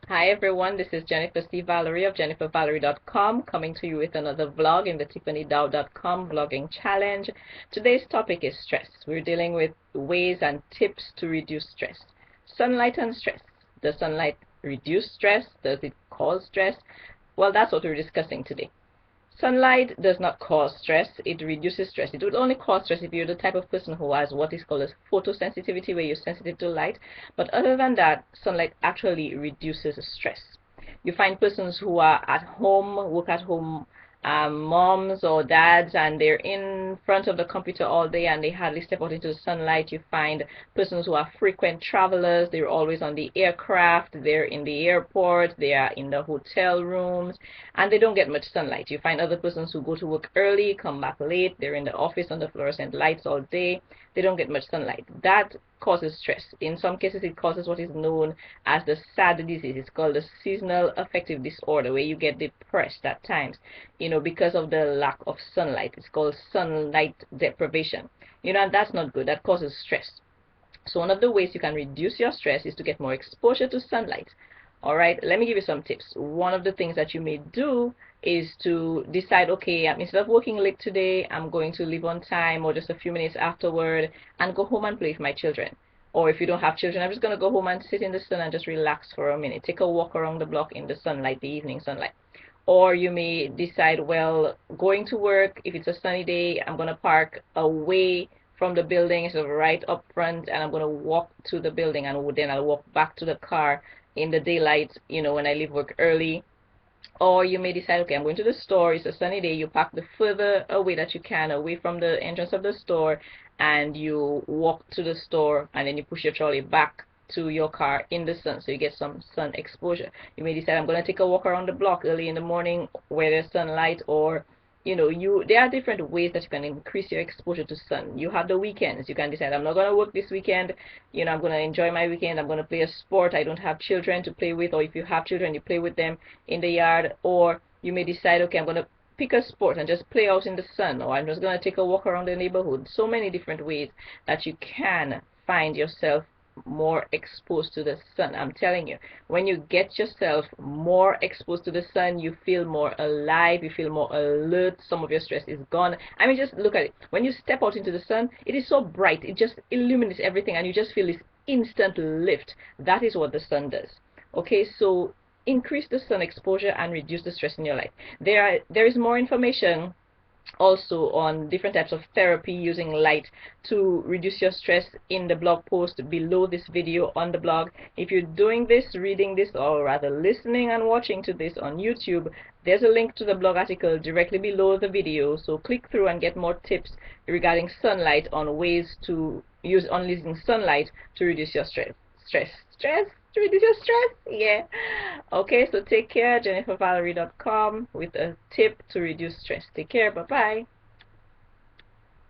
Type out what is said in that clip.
Hi everyone, this is Jennifer C. Valerie of jennifervalerie.com coming to you with another vlog in the tiffanydow.com vlogging challenge. Today's topic is stress. We're dealing with ways and tips to reduce stress. Sunlight and stress. Does sunlight reduce stress? Does it cause stress? Well, that's what we're discussing today. Sunlight does not cause stress, it reduces stress. It would only cause stress if you're the type of person who has what is called as photosensitivity, where you're sensitive to light. But other than that, sunlight actually reduces stress. You find persons who are at home, work at home, moms or dads, and they're in front of the computer all day and they hardly step out into the sunlight. You find persons who are frequent travelers, they're always on the aircraft, they're in the airport, they are in the hotel rooms, and they don't get much sunlight. You find other persons who go to work early, come back late, they're in the office under fluorescent lights all day, they don't get much sunlight. That causes stress. In some cases, it causes what is known as the SAD disease. It's called the seasonal affective disorder, where you get depressed at times, because of the lack of sunlight. It's called sunlight deprivation. And that's not good. That causes stress. So one of the ways you can reduce your stress is to get more exposure to sunlight. All right, let me give you some tips. One of the things that you may do is to decide, okay, instead of working late today, I'm going to leave on time or just a few minutes afterward and go home and play with my children. Or if you don't have children, I'm just going to go home and sit in the sun and just relax for a minute. Take a walk around the block in the sunlight, the evening sunlight. Or you may decide, well, going to work, if it's a sunny day, I'm going to park away from the building, so right up front, and I'm going to walk to the building, and then I'll walk back to the car in the daylight, when I leave work early. Or you may decide, okay, I'm going to the store, it's a sunny day, you park the further away that you can, away from the entrance of the store, and you walk to the store, and then you push your trolley back to your car in the sun, so you get some sun exposure. You may decide, I'm going to take a walk around the block early in the morning where there's sunlight, or there are different ways that you can increase your exposure to sun. You have the weekends. You can decide, I'm not going to work this weekend. I'm going to enjoy my weekend. I'm going to play a sport. I don't have children to play with, or if you have children, you play with them in the yard. Or you may decide, okay, I'm going to pick a sport and just play out in the sun, or I'm just going to take a walk around the neighborhood. So many different ways that you can find yourself more exposed to the sun. I'm telling you, when you get yourself more exposed to the sun, you feel more alive, you feel more alert, some of your stress is gone. Just look at it. When you step out into the sun, it is so bright, it just illuminates everything, and you just feel this instant lift. That is what the sun does. Okay, so increase the sun exposure and reduce the stress in your life. There is more information also on different types of therapy using light to reduce your stress in the blog post below this video on the blog. If you're doing this, reading this, or rather listening and watching to this on YouTube, there's a link to the blog article directly below the video, so click through and get more tips regarding sunlight, on ways to use using sunlight to reduce your stress to reduce your stress. Yeah. Okay, so take care. jennifervalerie.com with a tip to reduce stress. Take care. Bye bye.